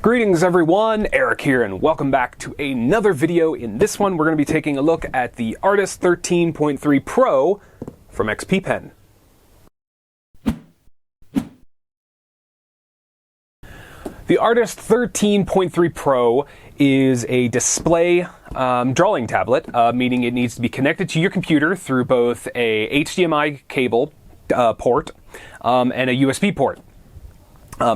Greetings everyone, Eric here, and welcome back to another video. In this one, we're going to be taking a look at the Artist 13.3 Pro from XP Pen. The Artist 13.3 Pro is a display drawing tablet, meaning it needs to be connected to your computer through both a HDMI cable port and a USB port.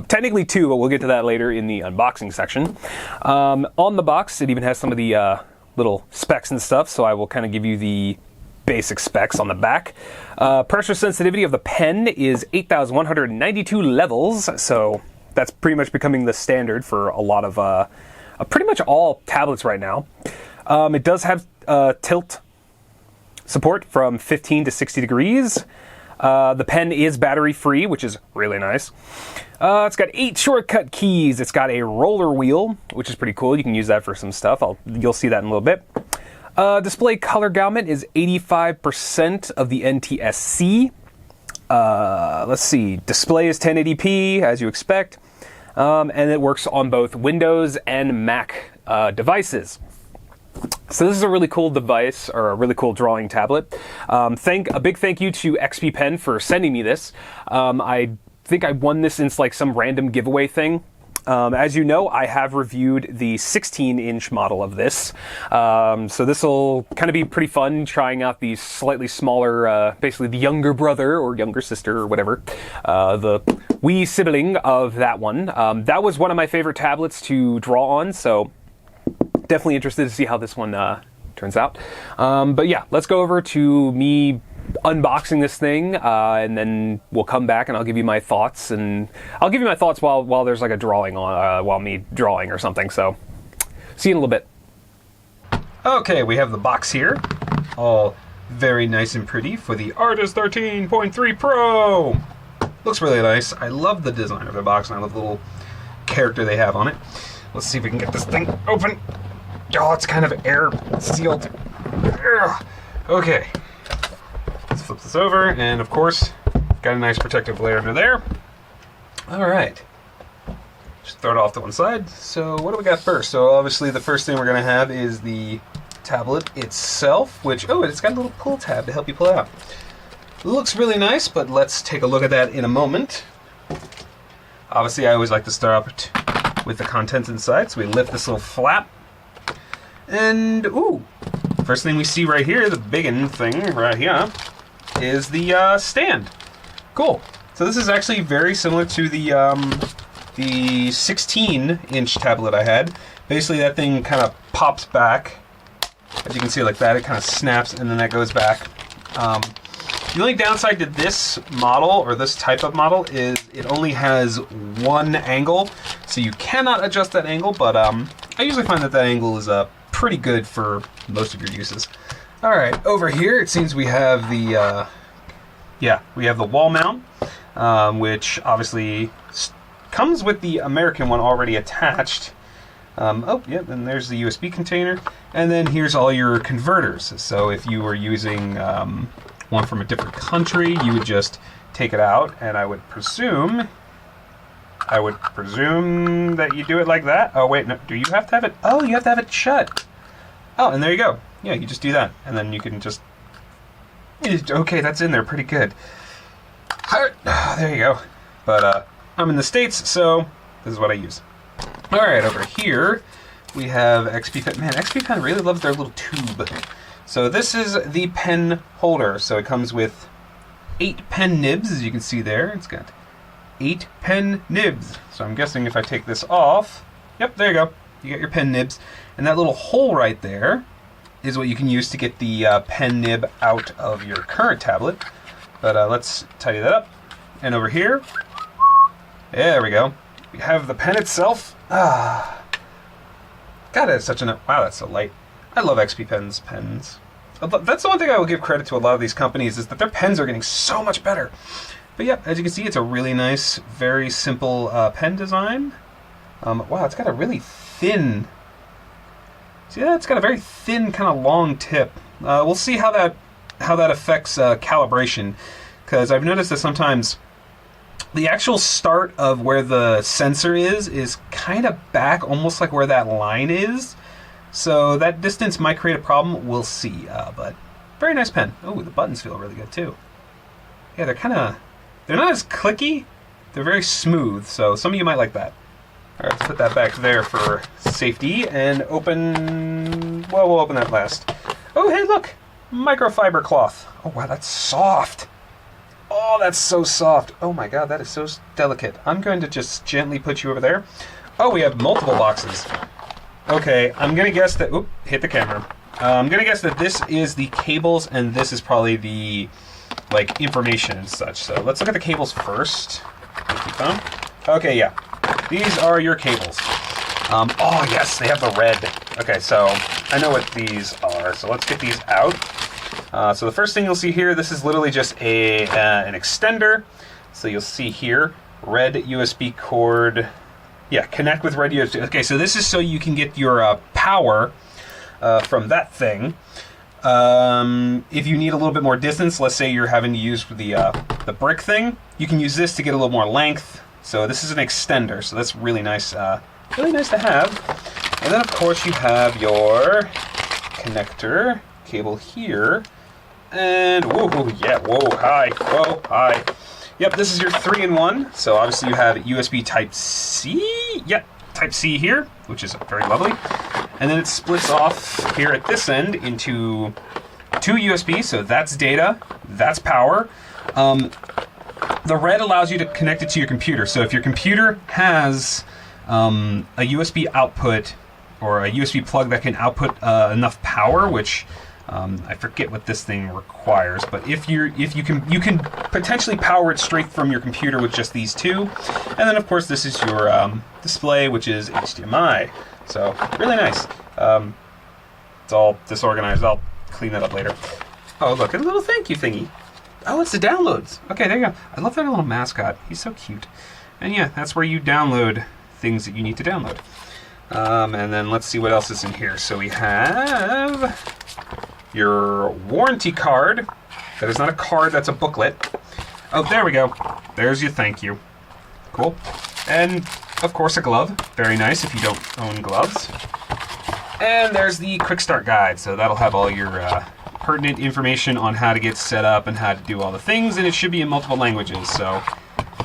Technically two, but we'll get to that later in the unboxing section. On the box, it even has some of the little specs and stuff, so I will kind of give you the basic specs on the back. Pressure sensitivity of the pen is 8,192 levels, so that's pretty much becoming the standard for a lot of, pretty much all tablets right now. It does have tilt support from 15 to 60 degrees. The pen is battery free, which is really nice. It's got 8 shortcut keys. It's got a roller wheel, which is pretty cool. You can use that for some stuff. You'll see that in a little bit. Display color gamut is 85% of the NTSC. Let's see. Display is 1080p, as you expect. And it works on both Windows and Mac devices. So this is a really cool device, or a really cool drawing tablet. A big thank you to XP Pen for sending me this. I think I won this in like some random giveaway thing. As you know, I have reviewed the 16-inch model of this. So this will kind of be pretty fun, trying out the slightly smaller, basically the younger brother or younger sister or whatever, the wee sibling of that one. That was one of my favorite tablets to draw on, so definitely interested to see how this one turns out. But yeah, let's go over to me unboxing this thing, and then we'll come back and I'll give you my thoughts. And I'll give you my thoughts while there's like a drawing on, while me drawing or something. So, see you in a little bit. Okay, we have the box here, all very nice and pretty for the Artist 13.3 Pro. Looks really nice. I love the design of the box, and I love the little character they have on it. Let's see if we can get this thing open. Oh, it's kind of air sealed. Okay. Let's flip this over, and of course, got a nice protective layer under there. Alright. Just throw it off to one side. So what do we got first? So obviously the first thing we're going to have is the tablet itself, which, oh, it's got a little pull tab to help you pull out. It looks really nice, but let's take a look at that in a moment. Obviously, I always like to start up with the contents inside, so we lift this little flap. And, ooh, first thing we see right here, the biggin' thing right here, is the stand. Cool. So this is actually very similar to the 16-inch tablet I had. Basically, that thing kind of pops back. As you can see like that, it kind of snaps, and then that goes back. The only downside to this model, or this type of model, is it only has one angle, so you cannot adjust that angle, but I usually find that angle is pretty good for most of your uses. Alright, over here it seems we have the, we have the wall mount, which obviously comes with the American one already attached. And there's the USB container, and then here's all your converters. So if you were using one from a different country, you would just take it out, and I would presume that you do it like that. Oh wait, no, do you have to have it? Oh, you have to have it shut. Oh, and there you go. Yeah, you just do that, and then you can just, okay, that's in there pretty good. There you go. But I'm in the States, so this is what I use. Alright, over here we have XP Pen. Man, XP Pen really loves their little tube. So this is the pen holder. So it comes with 8 pen nibs, as you can see there. It's got 8 pen nibs. So I'm guessing if I take this off, yep, there you go. You got your pen nibs. And that little hole right there is what you can use to get the pen nib out of your current tablet. But let's tidy that up. And over here, there we go. We have the pen itself. God, it's such wow, that's so light. I love XP Pen's pens. That's the one thing I will give credit to a lot of these companies, is that their pens are getting so much better. But yeah, as you can see, it's a really nice, very simple pen design. Wow, it's got a really thin... See that? It's got a very thin, kind of long tip. We'll see how that affects calibration, because I've noticed that sometimes the actual start of where the sensor is kind of back, almost like where that line is. So that distance might create a problem. We'll see. But very nice pen. Oh, the buttons feel really good too. Yeah, they're not as clicky. They're very smooth. So some of you might like that. All right, let's put that back there for safety and open. Well, we'll open that last. Oh, hey, look, microfiber cloth. Oh wow, that's soft. Oh, that's so soft. Oh my god, that is so delicate. I'm going to just gently put you over there. Oh, we have multiple boxes. Okay, I'm going to guess that... Oop, hit the camera. I'm going to guess that this is the cables, and this is probably the, like, information and such. So let's look at the cables first. Thank you, Tom. Okay, yeah. These are your cables. Oh, yes, they have the red. Okay, so I know what these are. So let's get these out. So the first thing you'll see here, this is literally just an extender. So you'll see here, red USB cord. Yeah, connect with red USB. Okay, so this is so you can get your power from that thing. If you need a little bit more distance, let's say you're having to use the brick thing, you can use this to get a little more length. So this is an extender, so that's really nice to have. And then of course you have your connector cable here. And whoa, yeah, whoa, hi. Yep, this is your 3-in-1. So obviously you have USB Type-C. Yep, Type-C here, which is very lovely. And then it splits off here at this end into 2 USB. So that's data, that's power. The red allows you to connect it to your computer. So if your computer has a USB output or a USB plug that can output enough power, which I forget what this thing requires, but if you can potentially power it straight from your computer with just these two. And then of course this is your display, which is HDMI. So really nice. It's all disorganized. I'll clean that up later. Oh, look, a little thank you thingy. Oh, it's the downloads. Okay, there you go. I love that little mascot. He's so cute. And yeah, that's where you download things that you need to download. And then let's see what else is in here. So we have your warranty card. That is not a card, that's a booklet. Oh, there we go. There's your thank you. Cool. And of course a glove. Very nice if you don't own gloves. And there's the quick start guide. So that'll have all your pertinent information on how to get set up and how to do all the things, and it should be in multiple languages, so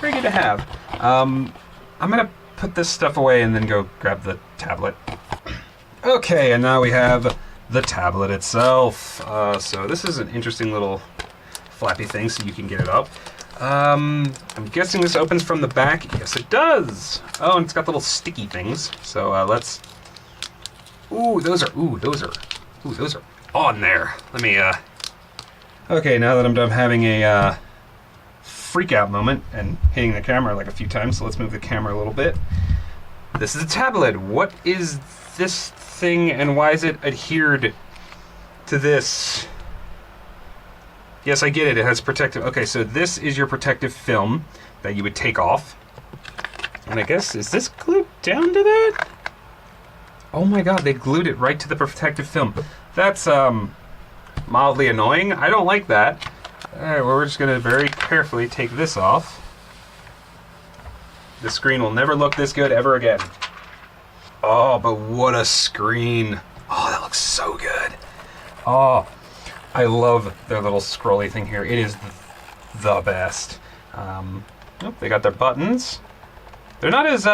very good to have. I'm gonna put this stuff away and then go grab the tablet. Okay, and now we have the tablet itself. So this is an interesting little flappy thing so you can get it up. I'm guessing this opens from the back. Yes, it does. Oh, and it's got little sticky things. So let's... those are on there. Let me, Okay, now that I'm done having a freak out moment and hitting the camera like a few times, so let's move the camera a little bit. This is a tablet. What is this thing and why is it adhered to this? Yes, I get it. It has protective... Okay, so this is your protective film that you would take off. And I guess, is this glued down to that? Oh my god, they glued it right to the protective film. That's, mildly annoying. I don't like that. Alright, well, we're just going to very carefully take this off. The screen will never look this good ever again. Oh, but what a screen. Oh, that looks so good. Oh, I love their little scrolly thing here. It is the best. They got their buttons. They're not as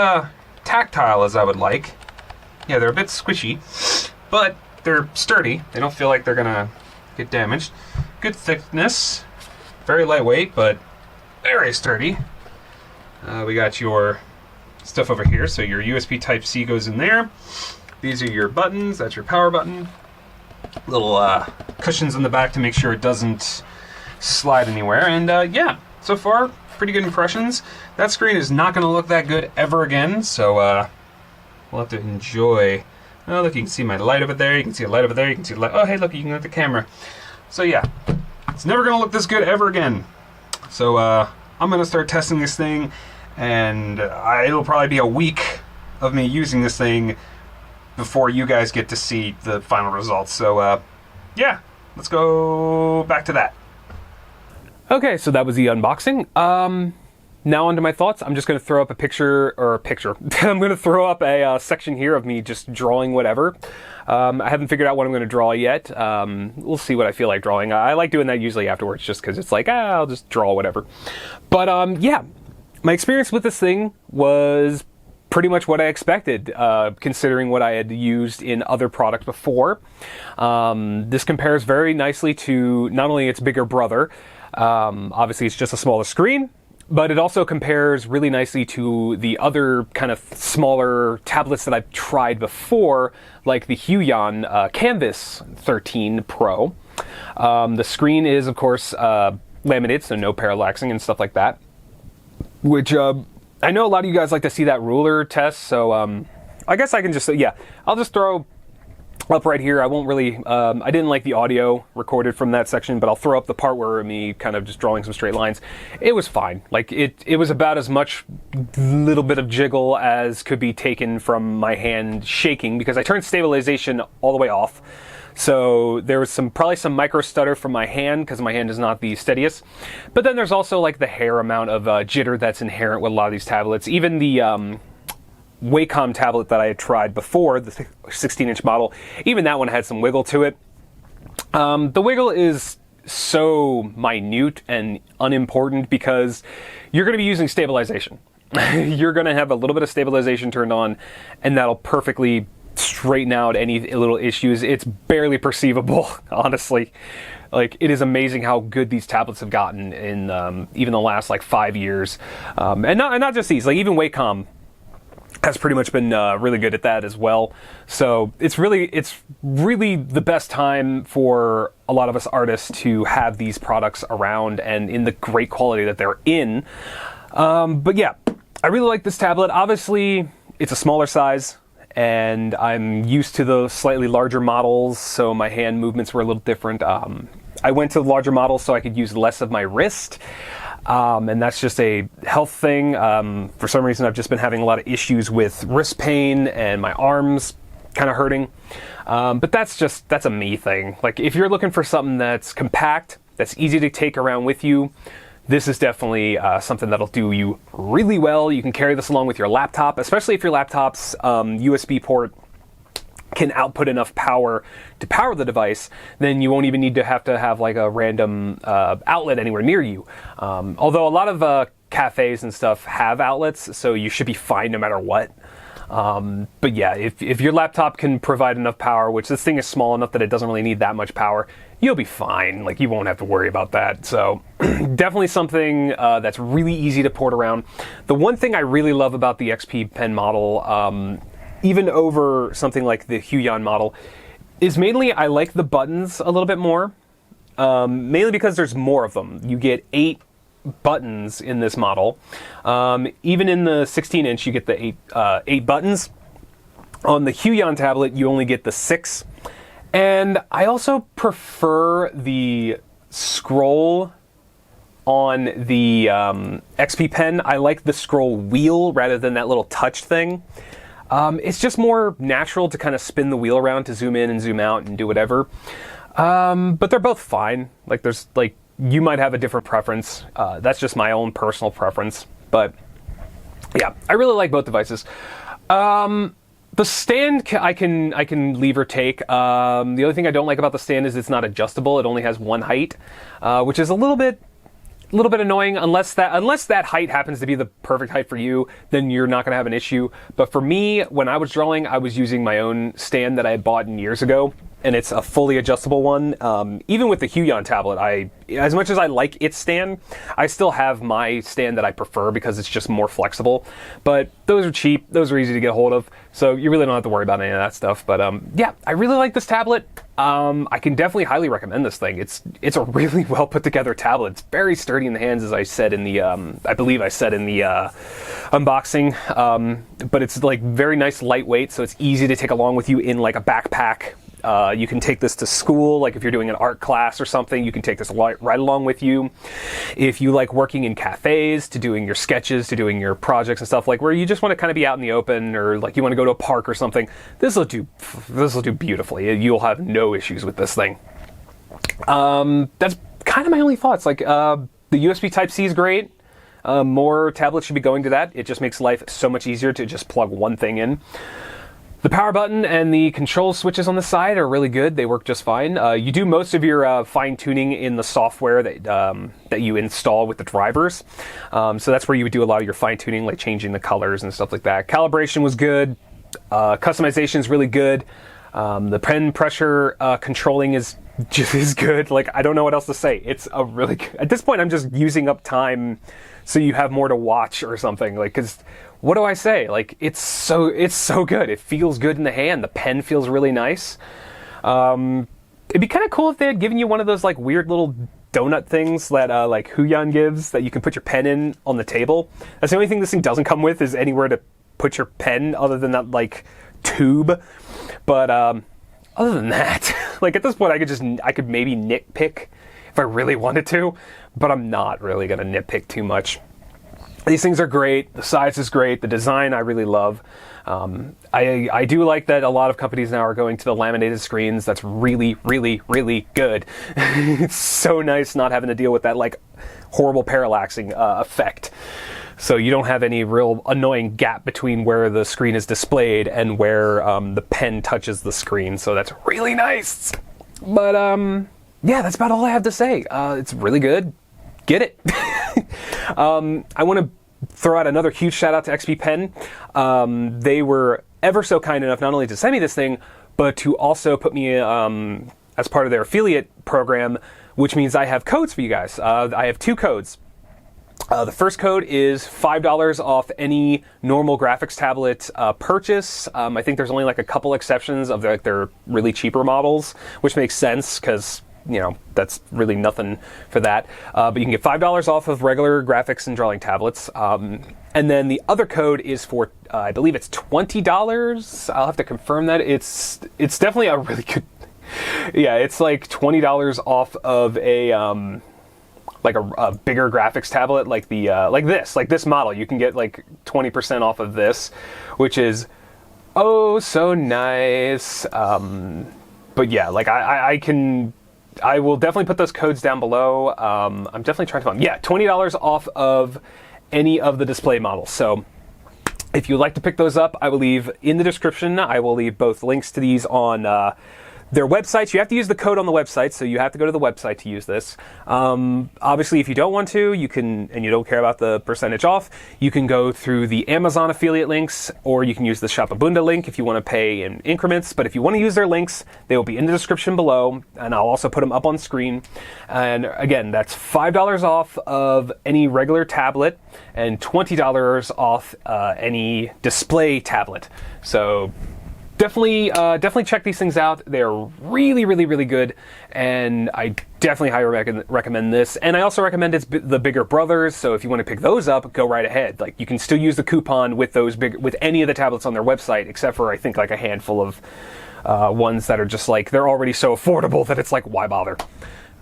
tactile as I would like. Yeah, they're a bit squishy, but they're sturdy. They don't feel like they're gonna get damaged. Good thickness. Very lightweight, but very sturdy. We got your stuff over here. So your USB Type-C goes in there. These are your buttons. That's your power button. Little cushions in the back to make sure it doesn't slide anywhere. And yeah, so far, pretty good impressions. That screen is not going to look that good ever again, so we'll have to enjoy. Oh, look, you can see my light over there. You can see a light over there. You can see a light. Oh, hey, look, you can look at the camera. So yeah, it's never going to look this good ever again. So I'm going to start testing this thing, and it'll probably be a week of me using this thing before you guys get to see the final results. So yeah, let's go back to that. Okay, so that was the unboxing. now onto my thoughts. I'm just going to throw up a picture. I'm going to throw up a section here of me just drawing whatever. I haven't figured out what I'm going to draw yet. We'll see what I feel like drawing. I like doing that usually afterwards just because it's like, I'll just draw whatever. But yeah, my experience with this thing was pretty much what I expected, considering what I had used in other products before. This compares very nicely to not only its bigger brother, obviously it's just a smaller screen, but it also compares really nicely to the other kind of smaller tablets that I've tried before, like the Huion Canvas 13 Pro. The screen is, of course, laminated, so no parallaxing and stuff like that, which I know a lot of you guys like to see that ruler test, so I guess I can just, yeah, I'll just throw up right here. I won't really, I didn't like the audio recorded from that section, but I'll throw up the part where me kind of just drawing some straight lines. It was fine. Like, it was about as much little bit of jiggle as could be taken from my hand shaking, because I turned stabilization all the way off. So there was probably some micro stutter from my hand because my hand is not the steadiest. But then there's also like the hair amount of jitter that's inherent with a lot of these tablets. Even the Wacom tablet that I had tried before, the 16-inch model, even that one had some wiggle to it. The wiggle is so minute and unimportant because you're going to be using stabilization. You're going to have a little bit of stabilization turned on, and that'll perfectly straighten out any little issues. It's barely perceivable, honestly. Like, it is amazing how good these tablets have gotten in even the last like 5 years, and not just these. Like, even Wacom has pretty much been really good at that as well. So it's really the best time for a lot of us artists to have these products around and in the great quality that they're in. But yeah, I really like this tablet. Obviously, it's a smaller size, and I'm used to the slightly larger models, so my hand movements were a little different. I went to the larger models so I could use less of my wrist, and that's just a health thing. For some reason, I've just been having a lot of issues with wrist pain and my arms kind of hurting. But that's a me thing. Like, if you're looking for something that's compact, that's easy to take around with you, this is definitely something that'll do you really well. You can carry this along with your laptop, especially if your laptop's USB port can output enough power to power the device. Then you won't even need to have like a random outlet anywhere near you. Although a lot of cafes and stuff have outlets, so you should be fine no matter what. But yeah, if your laptop can provide enough power, which this thing is small enough that it doesn't really need that much power, you'll be fine. Like, you won't have to worry about that. So definitely something that's really easy to port around. The one thing I really love about the XP Pen model, even over something like the Huion model, is mainly I like the buttons a little bit more, mainly because there's more of them. You get 8 buttons in this model. Even in the 16-inch, you get the 8 buttons. On the Huion tablet, you only get the 6. And I also prefer the scroll on the XP Pen. I like the scroll wheel rather than that little touch thing. It's just more natural to kind of spin the wheel around to zoom in and zoom out and do whatever. But they're both fine. Like, there's like, you might have a different preference. That's just my own personal preference. But yeah, I really like both devices. The stand I can leave or take. The only thing I don't like about the stand is it's not adjustable. It only has one height, which is a little bit annoying. Unless that height happens to be the perfect height for you, then you're not going to have an issue. But for me, when I was drawing, I was using my own stand that I had bought years ago, and it's a fully adjustable one. Even with the Huion tablet, as much as I like its stand, I still have my stand that I prefer because it's just more flexible. But those are cheap, those are easy to get a hold of, so you really don't have to worry about any of that stuff. But yeah, I really like this tablet. I can definitely highly recommend this thing. It's a really well put together tablet. It's very sturdy in the hands, as I said in the I believe I said in the unboxing. But it's like very nice, lightweight, so it's easy to take along with you in like a backpack. You can take this to school, like if you're doing an art class or something, you can take this right along with you. If you like working in cafes, to doing your sketches, to doing your projects and stuff, like where you just want to kind of be out in the open, or like you want to go to a park or something, this will do beautifully. You'll have no issues with this thing. That's kind of my only thoughts. Like, the USB Type-C is great. More tablets should be going to that. It just makes life so much easier to just plug one thing in. The power button and the control switches on the side are really good. They work just fine. You do most of your fine-tuning in the software that you install with the drivers. So that's where you would do a lot of your fine-tuning, like changing the colors and stuff like that. Calibration was good. Customization is really good. The pen pressure controlling is just as good. Like, I don't know what else to say. It's a really good... At this point, I'm just using up time so you have more to watch or something. Like, because... What do I say? Like, it's so good. It feels good in the hand. The pen feels really nice. It'd be kind of cool if they had given you one of those like weird little donut things that like Huyan gives that you can put your pen in on the table. That's the only thing this thing doesn't come with, is anywhere to put your pen other than that like tube. But other than that, like at this point, I could maybe nitpick if I really wanted to, but I'm not really gonna nitpick too much. These things are great. The size is great. The design I really love. I do like that a lot of companies now are going to the laminated screens. That's really, really, really good. It's so nice not having to deal with that like horrible parallaxing effect. So you don't have any real annoying gap between where the screen is displayed and where the pen touches the screen. So that's really nice. But yeah, that's about all I have to say. It's really good. Get it. I want to throw out another huge shout out to XP Pen. They were ever so kind enough not only to send me this thing, but to also put me as part of their affiliate program, which means I have codes for you guys. I have 2 codes. The first code is $5 off any normal graphics tablet purchase. I think there's only like a couple exceptions of their really cheaper models, which makes sense because, you know, that's really nothing for that. But you can get $5 off of regular graphics and drawing tablets. And then the other code is for, I believe it's $20. I'll have to confirm that. It's definitely a really good, yeah, it's like $20 off of a, like a bigger graphics tablet, like the, like this model. You can get like 20% off of this, which is, oh, so nice. But yeah, like I will definitely put those codes down below. I'm definitely trying to find, yeah, $20 off of any of the display models. So if you'd like to pick those up, I will leave in the description. I will leave both links to these on their websites. You have to use the code on the website, so you have to go to the website to use this. Obviously, if you don't want to, you can, and you don't care about the percentage off, you can go through the Amazon affiliate links, or you can use the Shopabunda link if you want to pay in increments. But if you want to use their links, they will be in the description below, and I'll also put them up on screen. And again, that's $5 off of any regular tablet and $20 off any display tablet. So definitely check these things out. They're really, really, really good, and I definitely highly recommend this. And I also recommend the bigger brothers. So if you want to pick those up, go right ahead. Like, you can still use the coupon with with any of the tablets on their website, except for I think like a handful of ones that are just like, they're already so affordable that it's like, why bother?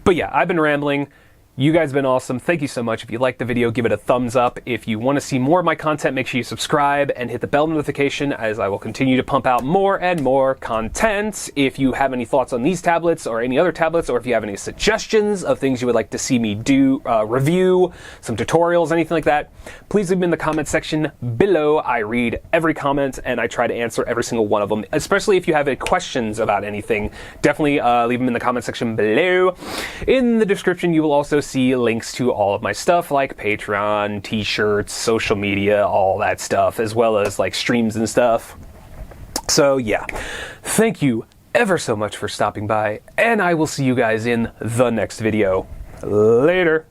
But yeah, I've been rambling. You guys have been awesome. Thank you so much. If you liked the video, give it a thumbs up. If you want to see more of my content, make sure you subscribe and hit the bell notification, as I will continue to pump out more and more content. If you have any thoughts on these tablets or any other tablets, or if you have any suggestions of things you would like to see me do, review, some tutorials, anything like that, please leave them in the comment section below. I read every comment and I try to answer every single one of them, especially if you have any questions about anything. Definitely leave them in the comment section below. In the description, you will also see links to all of my stuff, like Patreon, t-shirts, social media, all that stuff, as well as like streams and stuff. So yeah, thank you ever so much for stopping by, and I will see you guys in the next video. Later.